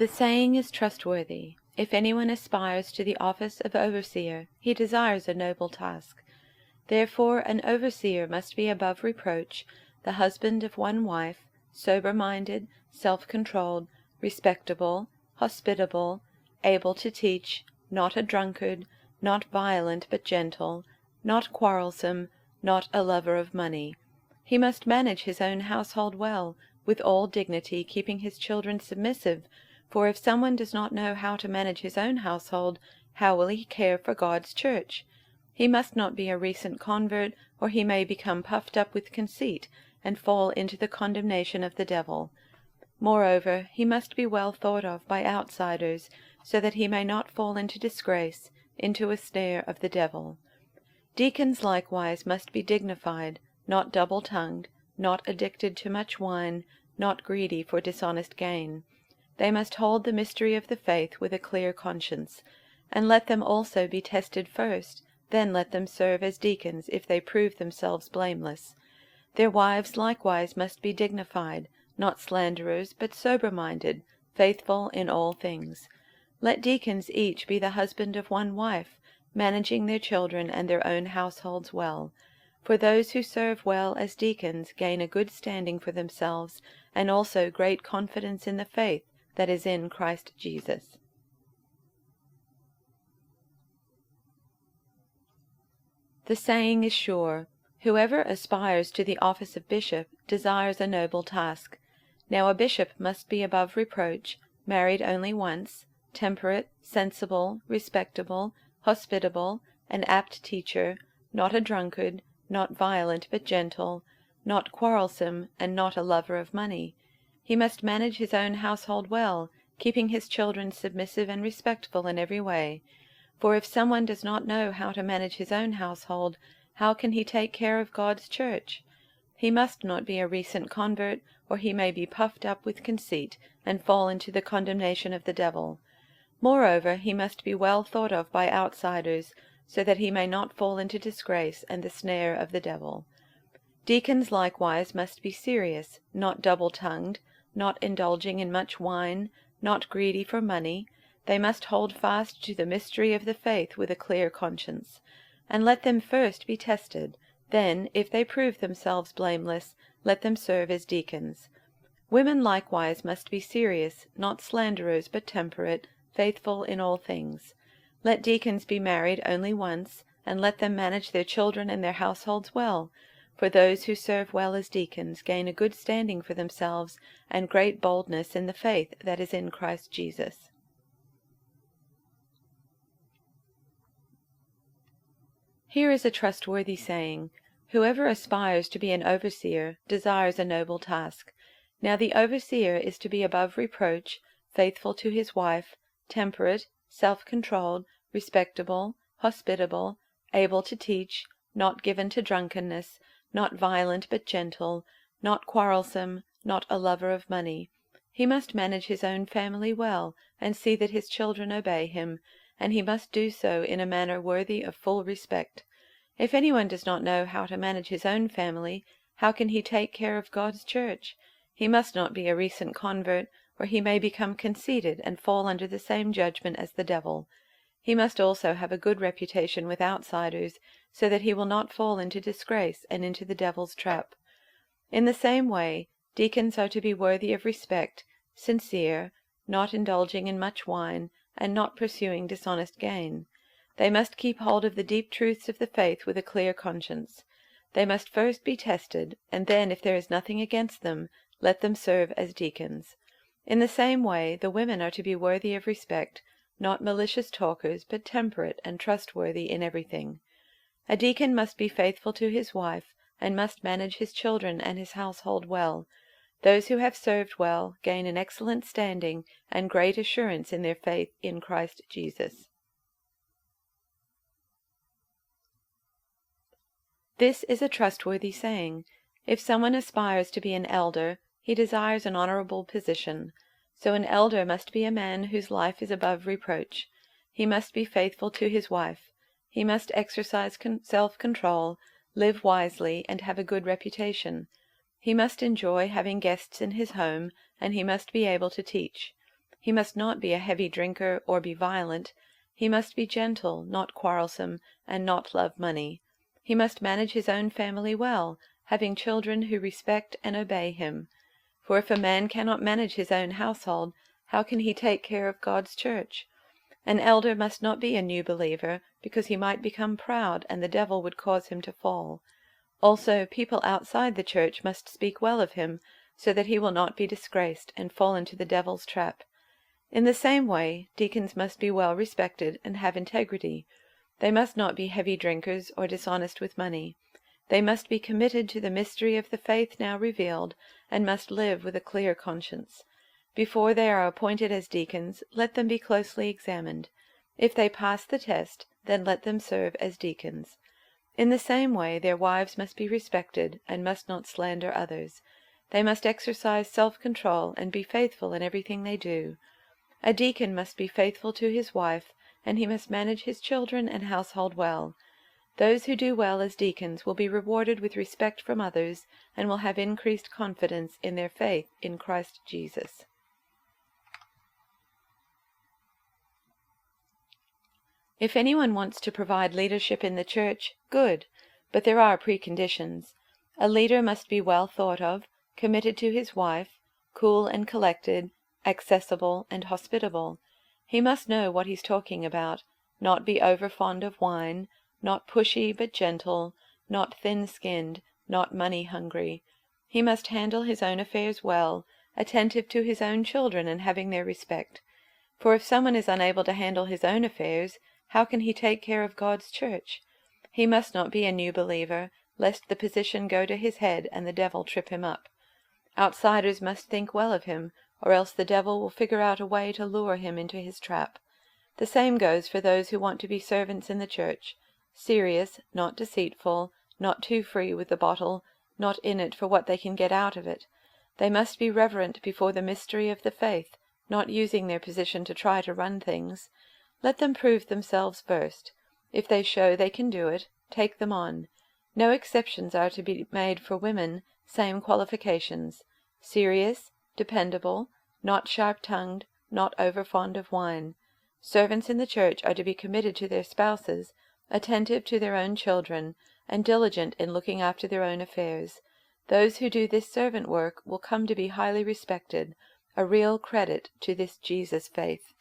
The saying is trustworthy. If anyone aspires to the office of overseer, he desires a noble task. Therefore an overseer must be above reproach, the husband of one wife, sober-minded, self-controlled, respectable, hospitable, able to teach, not a drunkard, not violent but gentle, not quarrelsome, not a lover of money. He must manage his own household well, with all dignity, keeping his children submissive, for if someone does not know how to manage his own household, how will he care for God's church? He must not be a recent convert, or he may become puffed up with conceit, and fall into the condemnation of the devil. Moreover, he must be well thought of by outsiders, so that he may not fall into disgrace, into a snare of the devil. Deacons likewise must be dignified, not double-tongued, not addicted to much wine, not greedy for dishonest gain. They must hold the mystery of the faith with a clear conscience, and let them also be tested first, then let them serve as deacons if they prove themselves blameless. Their wives likewise must be dignified, not slanderers, but sober-minded, faithful in all things. Let deacons each be the husband of one wife, managing their children and their own households well. For those who serve well as deacons gain a good standing for themselves, and also great confidence in the faith that is in Christ Jesus. The saying is sure, whoever aspires to the office of bishop desires a noble task. Now a bishop must be above reproach, married only once, temperate, sensible, respectable, hospitable, an apt teacher, not a drunkard, not violent but gentle, not quarrelsome, and not a lover of money. He must manage his own household well, keeping his children submissive and respectful in every way. For if someone does not know how to manage his own household, how can he take care of God's church? He must not be a recent convert, or he may be puffed up with conceit, and fall into the condemnation of the devil. Moreover, he must be well thought of by outsiders, so that he may not fall into disgrace and the snare of the devil. Deacons likewise must be serious, not double-tongued, not indulging in much wine, not greedy for money. They must hold fast to the mystery of the faith with a clear conscience. And let them first be tested, then, if they prove themselves blameless, let them serve as deacons. Women likewise must be serious, not slanderers but temperate, faithful in all things. Let deacons be married only once, and let them manage their children and their households well, for those who serve well as deacons gain a good standing for themselves, and great boldness in the faith that is in Christ Jesus. Here is a trustworthy saying, whoever aspires to be an overseer desires a noble task. Now the overseer is to be above reproach, faithful to his wife, temperate, self-controlled, respectable, hospitable, able to teach, not given to drunkenness, not violent but gentle, not quarrelsome, not a lover of money. He must manage his own family well, and see that his children obey him, and he must do so in a manner worthy of full respect. If anyone does not know how to manage his own family, how can he take care of God's church? He must not be a recent convert, or he may become conceited and fall under the same judgment as the devil. He must also have a good reputation with outsiders, so that he will not fall into disgrace and into the devil's trap. In the same way, deacons are to be worthy of respect, sincere, not indulging in much wine, and not pursuing dishonest gain. They must keep hold of the deep truths of the faith with a clear conscience. They must first be tested, and then, if there is nothing against them, let them serve as deacons. In the same way, the women are to be worthy of respect, not malicious talkers, but temperate and trustworthy in everything. A deacon must be faithful to his wife, and must manage his children and his household well. Those who have served well gain an excellent standing and great assurance in their faith in Christ Jesus. This is a trustworthy saying. If someone aspires to be an elder, he desires an honorable position. So an elder must be a man whose life is above reproach. He must be faithful to his wife. He must exercise self-control, live wisely, and have a good reputation. He must enjoy having guests in his home, and he must be able to teach. He must not be a heavy drinker or be violent. He must be gentle, not quarrelsome, and not love money. He must manage his own family well, having children who respect and obey him. For if a man cannot manage his own household, how can he take care of God's church? An elder must not be a new believer, because he might become proud, and the devil would cause him to fall. Also, people outside the church must speak well of him, so that he will not be disgraced and fall into the devil's trap. In the same way, deacons must be well respected and have integrity. They must not be heavy drinkers or dishonest with money. They must be committed to the mystery of the faith now revealed, and must live with a clear conscience. Before they are appointed as deacons, let them be closely examined. If they pass the test, then let them serve as deacons. In the same way, their wives must be respected, and must not slander others. They must exercise self-control and be faithful in everything they do. A deacon must be faithful to his wife, and he must manage his children and household well. Those who do well as deacons will be rewarded with respect from others, and will have increased confidence in their faith in Christ Jesus. If anyone wants to provide leadership in the church, good, but there are preconditions. A leader must be well thought of, committed to his wife, cool and collected, accessible and hospitable. He must know what he's talking about, not be over-fond of wine, not pushy but gentle, not thin-skinned, not money-hungry. He must handle his own affairs well, attentive to his own children and having their respect. For if someone is unable to handle his own affairs, how can he take care of God's church? He must not be a new believer, lest the position go to his head and the devil trip him up. Outsiders must think well of him, or else the devil will figure out a way to lure him into his trap. The same goes for those who want to be servants in the church. Serious, not deceitful, not too free with the bottle, not in it for what they can get out of it. They must be reverent before the mystery of the faith, not using their position to try to run things. Let them prove themselves first. If they show they can do it, take them on. No exceptions are to be made for women, same qualifications. Serious, dependable, not sharp-tongued, not over-fond of wine. Servants in the church are to be committed to their spouses, attentive to their own children, and diligent in looking after their own affairs. Those who do this servant work will come to be highly respected, a real credit to this Jesus faith.